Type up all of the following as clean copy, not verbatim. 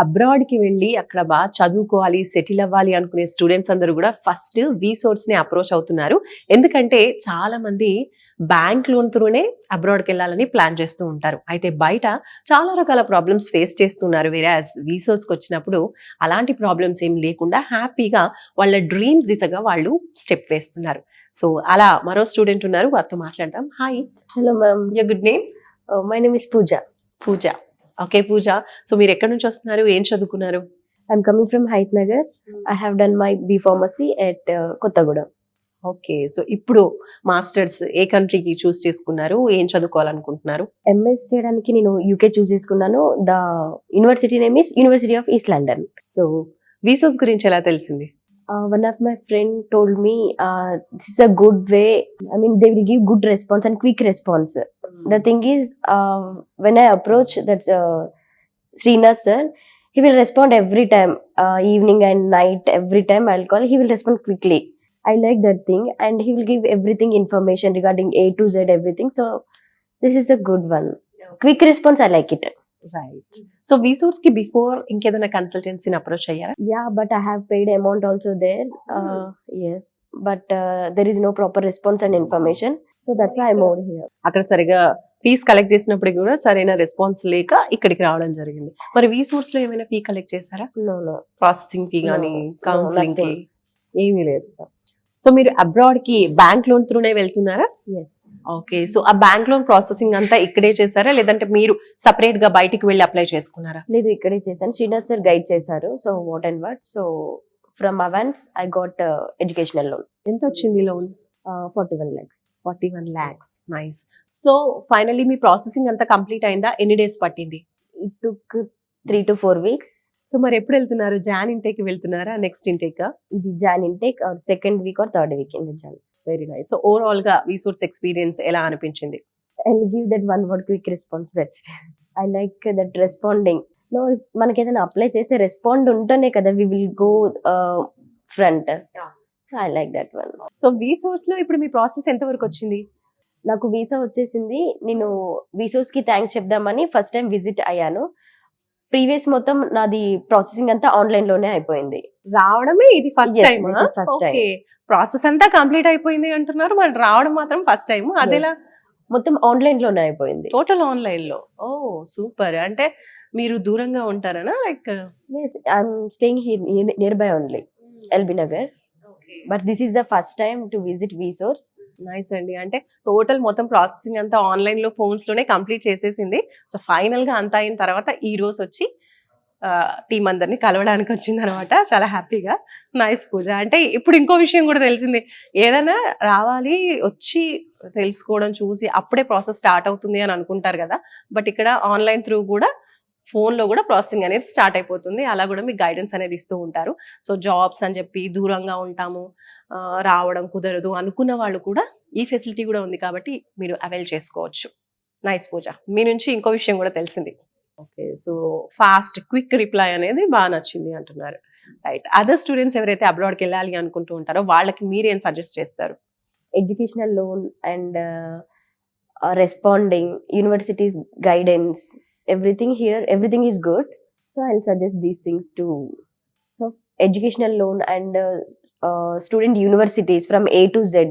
అబ్రాడ్‌కి వెళ్ళి అక్కడ చదువుకోవాలి, సెటిల్ అవ్వాలి అనుకునే స్టూడెంట్స్ అందరూ గూడా ఫస్ట్ వీసోర్స్‌ని అప్రోచ్ అవుతున్నారు. ఎందుకంటే చాలామంది బ్యాంక్ లోన్ త్రూనే అబ్రాడ్‌కెళ్ళాలని ప్లాన్ చేస్తూ ఉంటారు. అయితే బయట చాలా రకాల ప్రాబ్లమ్స్ ఫేస్ చేస్తున్నారు. వేరాజ్ వీసోర్స్‌కొచ్చినప్పుడు అలాంటి ప్రాబ్లమ్స్ ఏం లేకుండా హ్యాపీగా వాళ్ళ డ్రీమ్స్ దిశగా వాళ్ళు స్టెప్ వేస్తున్నారు. సో అలా మరో స్టూడెంట్ ఉన్నారు. వారితో మాట్లాడదాం. Hi. Hello, ma'am. Your good name? My name is Pooja. Pooja. Okay Pooja. So మీరు ఎక్కడి నుంచి వస్తున్నారు? ఏం చదువుకున్నారు? I'm coming from Hyth Nagar. I have done my B Pharmacy at Kottagudem. Okay. So ఇప్పుడు మాస్టర్స్ ఏ కంట్రీకి చూస్ చేసుకున్నారు? ఏం చదువుకోవాలనుకుంటున్నారు? ఎంఎస్ చేయడానికి నేను యూకే చూస్ చేసుకున్నాను. The university name is university of east London. So visas గురించి ఎలా తెలిసింది? One of my friend told me this is a good way. I mean, they will give good response and quick response. The thing is, when I approach that Srinath sir, he will respond every time, evening and night. Every time I'll call, he will respond quickly. I like that thing, and he will give everything information regarding A to Z everything. So this is a good one. Quick response, I like it. Right. So వీసోర్స్ కి before ఇంకేదైనా కన్సల్టెన్సీని approach అయ్యారా? Yeah, but I have paid amount also there. Yes, but there is no proper response and information. So that's why I'm over here. అక్కడ సరిగా fees collect చేసినప్పుడు కూడా సరైన రెస్పాన్స్ లేక ఇక్కడికి రావడం జరిగింది. మరి వీసోర్స్ లో ఏమైనా ఫీ కలెక్ట్ చేశారా? No. ప్రాసెసింగ్ ఫీ కానీ No, కౌన్సిలింగ్ కి nothing. ఏమీ లేదు. సో మీరు అబ్రాడ్ కి బ్యాంక్ లోన్ త్రూనే వెళ్తున్నారా? Yes. ఓకే. సో ఆ బ్యాంక్ లోన్ ప్రాసెసింగ్ అంతా ఇక్కడే చేశారా, లేదంటే మీరు సపరేట్ గా బయటికి వెళ్ళి అప్లై చేసుకున్నారా? లేదు ఇక్కడే చేశాను. శ్రీనాథ్ సార్ గైడ్ చేశారు. So what and what. So from Avanse I got educational loan ఎంత వచ్చింది loan? 41 lakhs. 41 lakhs. Nice. So finally మీ ప్రాసెసింగ్ అంతా కంప్లీట్ అయిందా? ఎన్ని డేస్ పట్టింది? It took 3 to 4 weeks. So మరి ఎప్పుడు వెళ్తున్నారు? జాన్ ఇంటేక్ వెళ్తున్నారా, నెక్స్ట్ ఇంటేక్? ఇది Jan intake or second week or third week in the Jan. Very nice. So overall గా వీసోర్స్ ఎక్స్పీరియన్స్ ఎలా అనిపించింది? I'll give that one word quick response. That's it. I like that responding. No, మనకి ఏదైనా apply చేస్తే respond ఉంటేనే కదా we will go front. Yeah. So I like that one. So వీసోర్స్ లో ఇప్పుడు మీ ప్రాసెస్ ఎంత వరకు వచ్చింది? నాకు వీసా వచ్చేసింది. నేను వీసోస్ కి థ్యాంక్స్ చెప్దామని ఫస్ట్ టైం విజిట్ అయ్యాను. ప్రీవియస్ మొత్తం నాది ప్రాసెసింగ్ అంతా ఆన్లైన్ లోనే అయిపోయింది. రావడమే ఇది first Yes, time? this is first time. Okay. Process అంతా కంప్లీట్ అయిపోయింది అంటున్నారు, మరి రావడం మాత్రం ఫస్ట్ టైం. అదెలా? Yes. మొత్తం ఆన్లైన్ లోనే అయిపోయింది. టోటల్ ఆన్లైన్ లో. Oh super. అంటే మీరు దూరంగా ఉంటారనా? Like Yes, I'm staying here nearby only, LB Nagar. But this is the first time to visit VSource. Nice అండి. అంటే టోటల్ మొత్తం ప్రాసెసింగ్ అంతా ఆన్లైన్ లో ఫోన్స్ లోనే కంప్లీట్ చేసేసింది. సో ఫైనల్ గా అంతా అయిన తర్వాత ఈ రోజు వచ్చి టీం అందరిని కలవడానికి వచ్చింది అనమాట. చాలా హ్యాపీగా. నైస్ పూజ. అంటే ఇప్పుడు ఇంకో విషయం కూడా తెలిసింది, ఏదైనా రావాలి వచ్చి తెలుసుకోవడం చూసి అప్పుడే ప్రాసెస్ స్టార్ట్ అవుతుంది అని అనుకుంటారు కదా, బట్ ఇక్కడ ఆన్లైన్ త్రూ కూడా ఫోన్ లో కూడా ప్రాసెసింగ్ అనేది స్టార్ట్ అయిపోతుంది. అలా కూడా మీకు గైడెన్స్ అనేది ఇస్తూ ఉంటారు. సో జాబ్స్ అని చెప్పి దూరంగా ఉంటాము, రావడం కుదరదు అనుకున్న వాళ్ళు కూడా ఈ ఫెసిలిటీ కూడా ఉంది కాబట్టి మీరు అవైల్ చేసుకోవచ్చు. నైస్ పూజ. మీ నుంచి ఇంకో విషయం కూడా తెలిసింది. Okay. So fast quick reply అనేది బాగా నచ్చింది అంటున్నారు. రైట్. అదర్ స్టూడెంట్స్ ఎవరైతే అబ్రాడ్కి వెళ్ళాలి అనుకుంటూ ఉంటారో వాళ్ళకి మీరేం సజెస్ట్ చేస్తారు? Educational loan and responding, universities guidance, everything here, everything is good. So I'll suggest these things too. So educational loan and student universities from A to Z,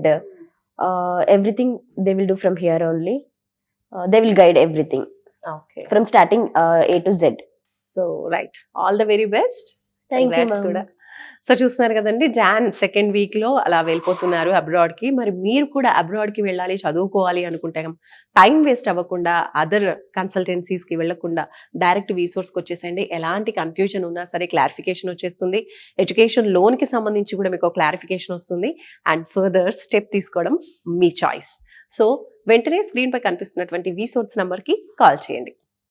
everything they will do from here only. They will guide everything okay. from starting A to Z. So right. All the very best. Thank you, ma'am. కూడా. So చూస్తున్నారు కదండి, John second week లో అలా వెళ్ళిపోతున్నారు abroad కి. మరి మీరు కూడా అబ్రాడ్ కి వెళ్ళాలి, చదువుకోవాలి అనుకుంటే టైం వేస్ట్ అవ్వకుండా అదర్ కన్సల్టెన్సీస్ కి వెళ్ళకుండా డైరెక్ట్ వీసోర్స్ కి వచ్చేసండి. ఎలాంటి కన్ఫ్యూజన్ ఉన్నా సరే క్లారిఫికేషన్ వచ్చేస్తుంది. ఎడ్యుకేషన్ లోన్ కి సంబంధించి కూడా మీకు క్లారిఫికేషన్ వస్తుంది. అండ్ ఫర్దర్ స్టెప్ తీసుకోవడం మీ చాయిస్. సో వెంటనే స్క్రీన్ పై కనిపిస్తున్నటువంటి వీసోర్స్ నంబర్ కి కాల్ చేయండి.